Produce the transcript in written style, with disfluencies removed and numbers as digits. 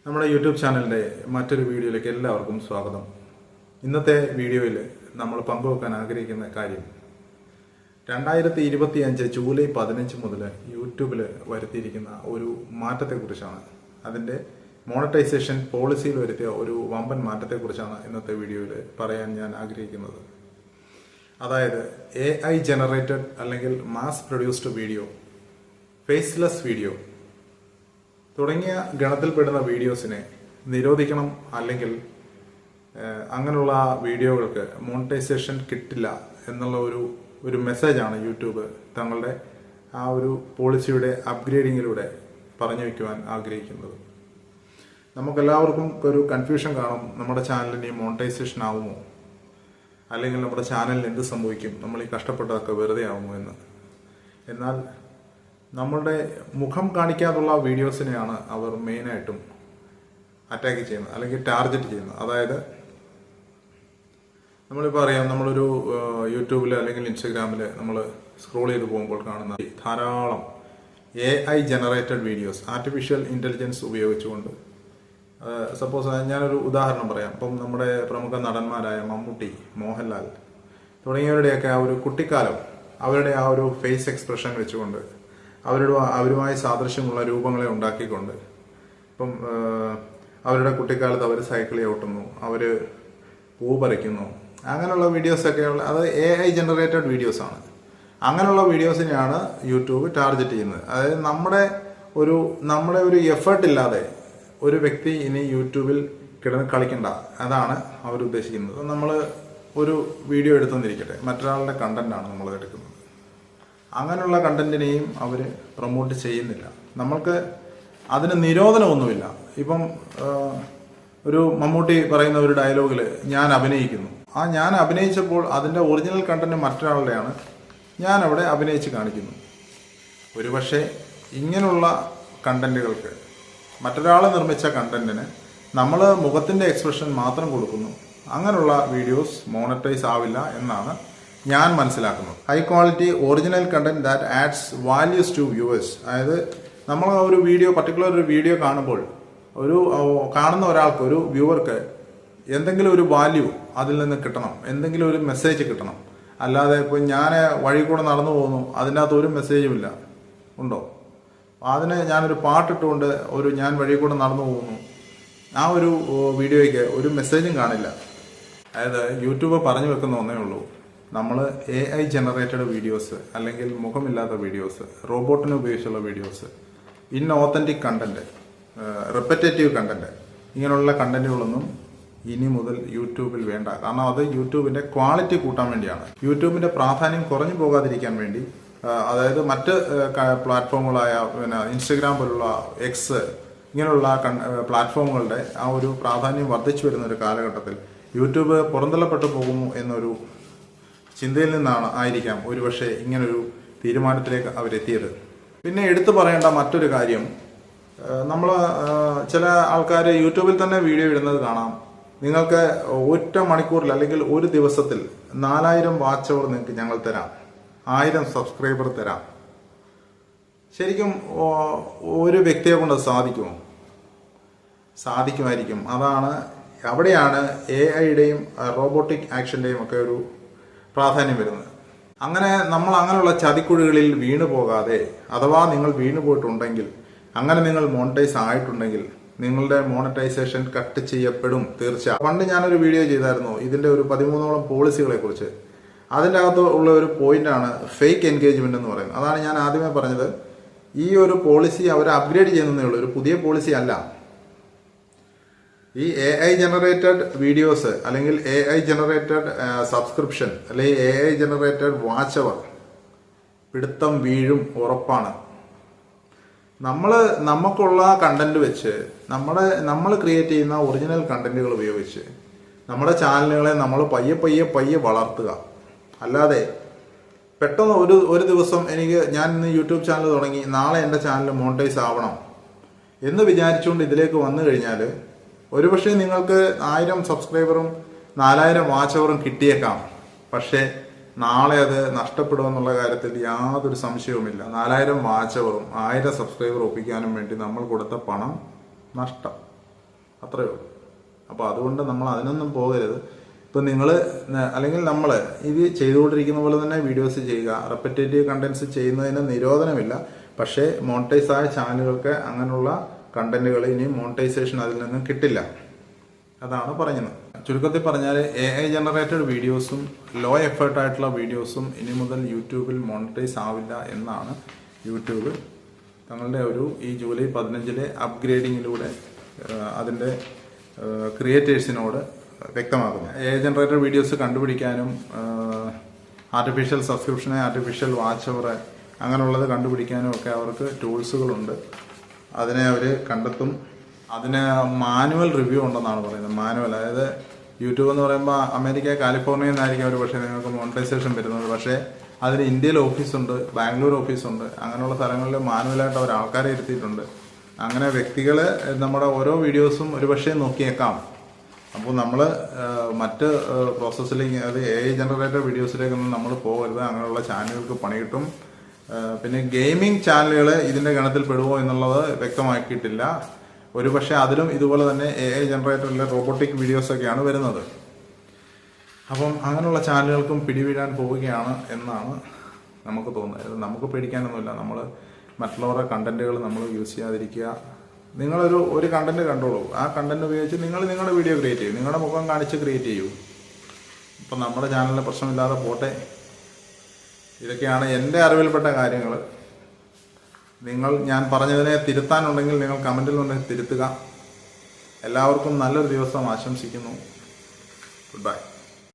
നമ്മുടെ യൂട്യൂബ് ചാനലിൻ്റെ മറ്റൊരു വീഡിയോയിലേക്ക് എല്ലാവർക്കും സ്വാഗതം. ഇന്നത്തെ വീഡിയോയിൽ നമ്മൾ പങ്കുവെക്കാൻ ആഗ്രഹിക്കുന്ന കാര്യം 2025 ജൂലൈ 15 മുതൽ യൂട്യൂബിൽ വരുത്തിയിരിക്കുന്ന ഒരു മാറ്റത്തെക്കുറിച്ചാണ്. അതിൻ്റെ മോണറ്റൈസേഷൻ പോളിസിയിൽ വരുത്തിയ ഒരു വമ്പൻ മാറ്റത്തെക്കുറിച്ചാണ് ഇന്നത്തെ വീഡിയോയിൽ പറയാൻ ഞാൻ ആഗ്രഹിക്കുന്നത്. അതായത് AI ജനറേറ്റഡ് അല്ലെങ്കിൽ mass produced video, faceless video തുടങ്ങിയ ഗണത്തിൽപ്പെടുന്ന വീഡിയോസിനെ നിരോധിക്കണം, അല്ലെങ്കിൽ അങ്ങനെയുള്ള വീഡിയോകൾക്ക് മോണിറ്റൈസേഷൻ കിട്ടില്ല എന്നുള്ള ഒരു മെസ്സേജാണ് യൂട്യൂബ് തങ്ങളുടെ ആ ഒരു പോളിസിയുടെ അപ്ഗ്രേഡിങ്ങിലൂടെ പറഞ്ഞു വയ്ക്കുവാൻ ആഗ്രഹിക്കുന്നത്. നമുക്കെല്ലാവർക്കും ഒരു കൺഫ്യൂഷൻ കാണും, നമ്മുടെ ചാനലിന് മോണിറ്റൈസേഷൻ ആവുമോ, അല്ലെങ്കിൽ നമ്മുടെ ചാനലിന് എന്ത് സംഭവിക്കും, നമ്മൾ ഈ കഷ്ടപ്പെട്ടതൊക്കെ വെറുതെ ആവുമോ എന്ന്. എന്നാൽ നമ്മളുടെ മുഖം കാണിക്കാതുള്ള വീഡിയോസിനെയാണ് അവർ മെയിനായിട്ടും അറ്റാക്ക് ചെയ്യുന്നത് അല്ലെങ്കിൽ ടാർഗറ്റ് ചെയ്യുന്നത്. അതായത് നമ്മളിപ്പോൾ അറിയാം, നമ്മളൊരു യൂട്യൂബിൽ അല്ലെങ്കിൽ ഇൻസ്റ്റഗ്രാമിൽ നമ്മൾ സ്ക്രോൾ ചെയ്ത് പോകുമ്പോൾ കാണുന്ന ധാരാളം AI generated videos, artificial intelligence ഉപയോഗിച്ചുകൊണ്ട്, സപ്പോസ് ഞാനൊരു ഉദാഹരണം പറയാം. ഇപ്പം നമ്മുടെ പ്രമുഖ നടന്മാരായ മമ്മൂട്ടി, മോഹൻലാൽ തുടങ്ങിയവരുടെയൊക്കെ ആ ഒരു കുട്ടിക്കാലം, അവരുടെ ആ ഒരു ഫേസ് എക്സ്പ്രഷൻ വെച്ചുകൊണ്ട് അവരുമായി സാദൃശ്യമുള്ള രൂപങ്ങളെ ഉണ്ടാക്കിക്കൊണ്ട്, ഇപ്പം അവരുടെ കുട്ടിക്കാലത്ത് അവർ സൈക്കിൾ ചവിട്ടുന്നു, അവർ പൂ പറിക്കുന്നു, അങ്ങനെയുള്ള വീഡിയോസൊക്കെ ഉള്ള അത് AI ജനറേറ്റഡ് വീഡിയോസാണ്. അങ്ങനെയുള്ള വീഡിയോസിനെയാണ് യൂട്യൂബ് ടാർഗറ്റ് ചെയ്യുന്നത്. അതായത് നമ്മുടെ ഒരു എഫേർട്ട് ഇല്ലാതെ ഒരു വ്യക്തി ഇനി യൂട്യൂബിൽ കിടന്ന് കളിക്കണ്ട, അതാണ് അവർ ഉദ്ദേശിക്കുന്നത്. നമ്മൾ ഒരു വീഡിയോ എടുത്തെന്നിരിക്കട്ടെ, മറ്റൊരാളുടെ കണ്ടന്റാണ് നമ്മൾ എടുക്കുന്നത്. അങ്ങനെയുള്ള കണ്ടന്റിനെയും അവർ പ്രൊമോട്ട് ചെയ്യുന്നില്ല. നമ്മൾക്ക് അതിന് നിരോധനമൊന്നുമില്ല. ഇപ്പം ഒരു മമ്മൂട്ടി പറയുന്ന ഒരു ഡയലോഗിൽ ഞാൻ അഭിനയിക്കുന്നു, ഞാൻ അഭിനയിച്ചപ്പോൾ അതിൻ്റെ ഒറിജിനൽ കണ്ടന്റ് മറ്റൊരാളുടെയാണ്, ഞാൻ അവിടെ അഭിനയിച്ച് കാണിക്കുന്നു. ഒരുപക്ഷെ ഇങ്ങനെയുള്ള കണ്ടന്റുകൾക്ക്, മറ്റൊരാൾ നിർമ്മിച്ച കണ്ടന്റിന് നമ്മൾ മുഖത്തിൻ്റെ എക്സ്പ്രഷൻ മാത്രം കൊടുക്കുന്നു, അങ്ങനെയുള്ള വീഡിയോസ് മോണറ്റൈസ് ആവില്ല എന്നാണ് ഞാൻ മനസ്സിലാക്കുന്നത്. High quality original content that adds values to viewers. അതായത് നമ്മൾ ഒരു വീഡിയോ, പർട്ടിക്കുലർ ഒരു വീഡിയോ കാണുമ്പോൾ കാണുന്ന ഒരാൾക്ക്, ഒരു വ്യൂവർക്ക് എന്തെങ്കിലും ഒരു വാല്യൂ അതിൽ നിന്ന് കിട്ടണം, എന്തെങ്കിലും ഒരു മെസ്സേജ് കിട്ടണം. അല്ലാതെ ഇപ്പോൾ ഞാൻ വഴി കൂടെ നടന്നു പോകുന്നു, അതിൻ്റെ അകത്ത് ഒരു മെസ്സേജുമില്ല, ഉണ്ടോ? അതിന് ഞാനൊരു പാട്ടിട്ടുകൊണ്ട് ഞാൻ വഴി കൂടെ നടന്നു പോകുന്നു, ആ ഒരു വീഡിയോയ്ക്ക് ഒരു മെസ്സേജും കാണില്ല. അതായത് യൂട്യൂബ് പറഞ്ഞു വെക്കുന്ന ഒന്നേ ഉള്ളൂ, നമ്മൾ AI ജനറേറ്റഡ് വീഡിയോസ്, അല്ലെങ്കിൽ മുഖമില്ലാത്ത വീഡിയോസ്, റോബോട്ടിനെ ഉപയോഗിച്ചുള്ള വീഡിയോസ്, ഇൻഓത്തൻറ്റിക് കണ്ടന്റ്, റിപ്പറ്റേറ്റീവ് കണ്ടന്റ്, ഇങ്ങനെയുള്ള കണ്ടന്റുകളൊന്നും ഇനി മുതൽ യൂട്യൂബിൽ വേണ്ട. കാരണം അത് യൂട്യൂബിന്റെ ക്വാളിറ്റി കൂട്ടാൻ വേണ്ടിയാണ്, യൂട്യൂബിന്റെ പ്രാധാന്യം കുറഞ്ഞു പോകാതിരിക്കാൻ വേണ്ടി. അതായത് മറ്റ് പ്ലാറ്റ്ഫോമുകളായ ഇൻസ്റ്റഗ്രാം പോലുള്ള X ഇങ്ങനെയുള്ള പ്ലാറ്റ്ഫോമുകളുടെ ആ ഒരു പ്രാധാന്യം വർദ്ധിച്ചു വരുന്ന ഒരു കാലഘട്ടത്തിൽ യൂട്യൂബ് പുറന്തള്ളപ്പെട്ടു പോകുമോ എന്നൊരു ചിന്തയിൽ ആയിരിക്കാം ഒരുപക്ഷെ ഇങ്ങനൊരു തീരുമാനത്തിലേക്ക് അവരെത്തിയത്. പിന്നെ എടുത്തു പറയേണ്ട മറ്റൊരു കാര്യം, നമ്മൾ ചില ആൾക്കാർ യൂട്യൂബിൽ തന്നെ വീഡിയോ ഇടുന്നത് കാണാം. നിങ്ങൾക്ക് ഒറ്റ മണിക്കൂറിൽ അല്ലെങ്കിൽ ഒരു ദിവസത്തിൽ 4000 വാച്ച് അവർ നിങ്ങൾക്ക് ഞങ്ങൾ തരാം, 1000 സബ്സ്ക്രൈബർ തരാം. ശരിക്കും ഒരു വ്യക്തിയെ കൊണ്ട് സാധിക്കുമോ? സാധിക്കുമായിരിക്കും. അവിടെയാണ് AIയുടെയും റോബോട്ടിക് ആക്ഷന്റെയും ഒക്കെ ഒരു പ്രാധാന്യം വരുന്നത്. നമ്മൾ അങ്ങനെയുള്ള ചതിക്കുഴികളിൽ വീണു പോകാതെ, അഥവാ നിങ്ങൾ വീണു പോയിട്ടുണ്ടെങ്കിൽ, അങ്ങനെ നിങ്ങൾ മോണിറ്റൈസ് ആയിട്ടുണ്ടെങ്കിൽ, നിങ്ങളുടെ മോണിറ്റൈസേഷൻ കട്ട് ചെയ്യപ്പെടും തീർച്ച. പണ്ട് ഞാനൊരു വീഡിയോ ചെയ്തായിരുന്നു ഇതിന്റെ ഒരു 13ഓളം പോളിസികളെ കുറിച്ച്. അതിൻ്റെ അകത്ത് ഉള്ള ഒരു പോയിന്റാണ് ഫേക്ക് എൻഗേജ്മെന്റ് എന്ന് പറയുന്നത്. അതാണ് ഞാൻ ആദ്യമേ പറഞ്ഞത്, ഈ ഒരു പോളിസി അവർ അപ്ഗ്രേഡ് ചെയ്യുന്നതേ ഉള്ളൂ, ഒരു പുതിയ പോളിസി അല്ല. ഈ AI ജനറേറ്റഡ് വീഡിയോസ്, അല്ലെങ്കിൽ AI ജനറേറ്റഡ് സബ്സ്ക്രിപ്ഷൻ, അല്ലെങ്കിൽ AI ജനറേറ്റഡ് വാച്ച് അവർ പിടുത്തം വീഴും, ഉറപ്പാണ്. നമുക്കുള്ള കണ്ടന്റ് വെച്ച്, നമ്മൾ ക്രിയേറ്റ് ചെയ്യുന്ന ഒറിജിനൽ കണ്ടന്റുകൾ ഉപയോഗിച്ച് നമ്മുടെ ചാനലുകളെ നമ്മൾ പയ്യെ വളർത്തുക. അല്ലാതെ പെട്ടെന്ന് ഒരു ദിവസം ഞാൻ ഇന്ന് യൂട്യൂബ് ചാനൽ തുടങ്ങി, നാളെ എൻ്റെ ചാനൽ മോണിറ്റൈസ് ആവണം എന്ന് വിചാരിച്ചുകൊണ്ട് ഇതിലേക്ക് വന്നു കഴിഞ്ഞാൽ ഒരുപക്ഷെ നിങ്ങൾക്ക് 1000 സബ്സ്ക്രൈബറും 4000 വാച്ച് അവറും കിട്ടിയേക്കാം. പക്ഷേ നാളെ അത് നഷ്ടപ്പെടുമെന്നുള്ള കാര്യത്തിൽ യാതൊരു സംശയവുമില്ല. 4000 വാച്ച് അവറും 1000 സബ്സ്ക്രൈബർ ഒപ്പിക്കാനും വേണ്ടി നമ്മൾ കൊടുത്ത പണം നഷ്ടം. അത്രയേ ഉള്ളൂ. അപ്പോൾ അതുകൊണ്ട് നമ്മൾ അതിനൊന്നും പോകരുത്. ഇപ്പം നിങ്ങൾ അല്ലെങ്കിൽ നമ്മൾ ഇത് ചെയ്തുകൊണ്ടിരിക്കുന്ന പോലെ തന്നെ വീഡിയോസ് ചെയ്യുക. റെപ്പറ്റേറ്റീവ് കണ്ടന്റ്സ് ചെയ്യുന്നതിന് നിരോധനമില്ല. പക്ഷേ മോണിറ്റൈസ് ആയ ചാനലുകൾക്ക് അങ്ങനെയുള്ള കണ്ടന്റുകൾ ഇനി മോണിറ്റൈസേഷൻ അതിൽ നിന്ന് കിട്ടില്ല. അതാണ് പറയുന്നത്. ചുരുക്കത്തിൽ പറഞ്ഞാൽ AI ജനറേറ്റഡ് വീഡിയോസും ലോ എഫേർട്ട് ആയിട്ടുള്ള വീഡിയോസും ഇനി മുതൽ യൂട്യൂബിൽ മോണിറ്റൈസ് ആവില്ല എന്നാണ് യൂട്യൂബ് തങ്ങളുടെ ഈ ജൂലൈ 15 അപ്ഗ്രേഡിങ്ങിലൂടെ അതിൻ്റെ ക്രിയേറ്റേഴ്സിനോട് വ്യക്തമാക്കുന്നു. AI ജനറേറ്റഡ് വീഡിയോസ് കണ്ടുപിടിക്കാനും ആർട്ടിഫിഷ്യൽ സബ്സ്ക്രിപ്ഷന്, ആർട്ടിഫിഷ്യൽ വാച്ച് അവർ അങ്ങനെയുള്ളത് കണ്ടുപിടിക്കാനും ഒക്കെ അവർക്ക് ടൂൾസുകളുണ്ട്. അതിനെ അവർ കണ്ടെത്തും. അതിന് മാനുവൽ റിവ്യൂ ഉണ്ടെന്നാണ് പറയുന്നത്. മാനുവൽ, അതായത് യൂട്യൂബ് എന്ന് പറയുമ്പോൾ അമേരിക്ക, കാലിഫോർണിയയിൽ നിന്നായിരിക്കും അവർ പക്ഷേ നിങ്ങൾക്ക് മോണിറ്റൈസേഷൻ വരുന്നത്. പക്ഷേ അതിന് ഇന്ത്യയിൽ ഓഫീസുണ്ട്, ബാംഗ്ലൂർ ഓഫീസുണ്ട്. അങ്ങനെയുള്ള സ്ഥലങ്ങളിൽ മാനുവലായിട്ട് അവർ ആൾക്കാരെ ഇരുത്തിയിട്ടുണ്ട്. അങ്ങനെ വ്യക്തികൾ നമ്മുടെ ഓരോ വീഡിയോസും ഒരുപക്ഷെ നോക്കിയേക്കാം. അപ്പോൾ നമ്മൾ മറ്റ് പ്രോസസ്സിലേക്ക്, അത് AI ജനറേറ്റഡ് വീഡിയോസിലേക്കൊന്നും നമ്മൾ പോകരുത്. അങ്ങനെയുള്ള ചാനലുകൾക്ക് പണി കിട്ടും. പിന്നെ ഗെയിമിംഗ് ചാനലുകൾ ഇതിൻ്റെ ഗണത്തിൽ പെടുമോ എന്നുള്ളത് വ്യക്തമാക്കിയിട്ടില്ല. ഒരുപക്ഷെ അതിലും ഇതുപോലെ തന്നെ AI ജനറേറ്ററിലെ റോബോട്ടിക് വീഡിയോസൊക്കെയാണ് വരുന്നത്. അപ്പം അങ്ങനെയുള്ള ചാനലുകൾക്കും പിടിവീഴാൻ പോവുകയാണ് എന്നാണ് നമുക്ക് തോന്നുന്നത്. നമുക്ക് പേടിക്കാനൊന്നുമില്ല. നമ്മൾ മറ്റുള്ളവരുടെ കണ്ടന്റുകൾ നമ്മൾ യൂസ് ചെയ്യാതിരിക്കുക. നിങ്ങളൊരു കണ്ടന്റ് കണ്ടോളൂ. ആ കണ്ടന്റ് ഉപയോഗിച്ച് നിങ്ങൾ നിങ്ങളുടെ വീഡിയോ ക്രിയേറ്റ് ചെയ്യും. നിങ്ങളുടെ മുഖം കാണിച്ച് ക്രിയേറ്റ് ചെയ്യൂ. ഇപ്പം നമ്മുടെ ചാനലിൽ പ്രശ്നമില്ലാതെ പോട്ടെ. ഇതൊക്കെയാണ് എൻ്റെ അറിവിൽപ്പെട്ട കാര്യങ്ങൾ. ഞാൻ പറഞ്ഞതിനെ തിരുത്താനുണ്ടെങ്കിൽ നിങ്ങൾ കമൻറ്റിൽ ഉണ്ടെങ്കിൽ തിരുത്തുക. എല്ലാവർക്കും നല്ലൊരു ദിവസം ആശംസിക്കുന്നു. Good bye.